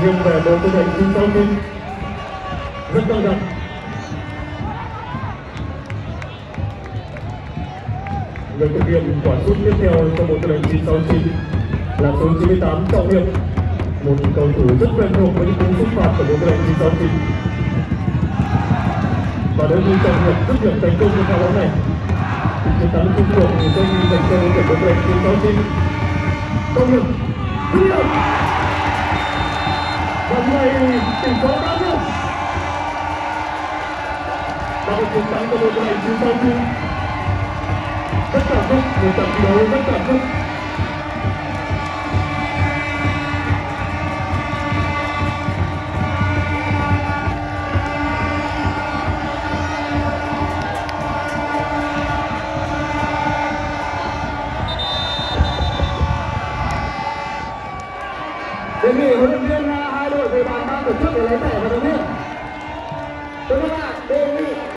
nghiêng về đội tư lệnh 969 rất căng thẳng. Người thực hiện quả sút tiếp theo cho bộ tư lệnh 969 là số 98 Trọng Hiệp, một cầu thủ rất quen thuộc với những cú sút phạt của bộ tư lệnh 969. Và nếu như Trọng Hiệp dứt điểm thành công trong pha bóng này, chiến thắng chung cuộc thì sẽ ghi dành cho đội tuyển bộ tư lệnh 969. Trọng Hiệp dứt điểm và người tỷ số 3-1. Và một chiến thắng của bộ tư lệnh 969. Rất cảm xúc, một trận thi đấu rất cảm xúc. Đề nghị huấn luyện viên hai đội về bàn ban tổ chức để lấy thẻ và đồng viên. Thưa các bạn,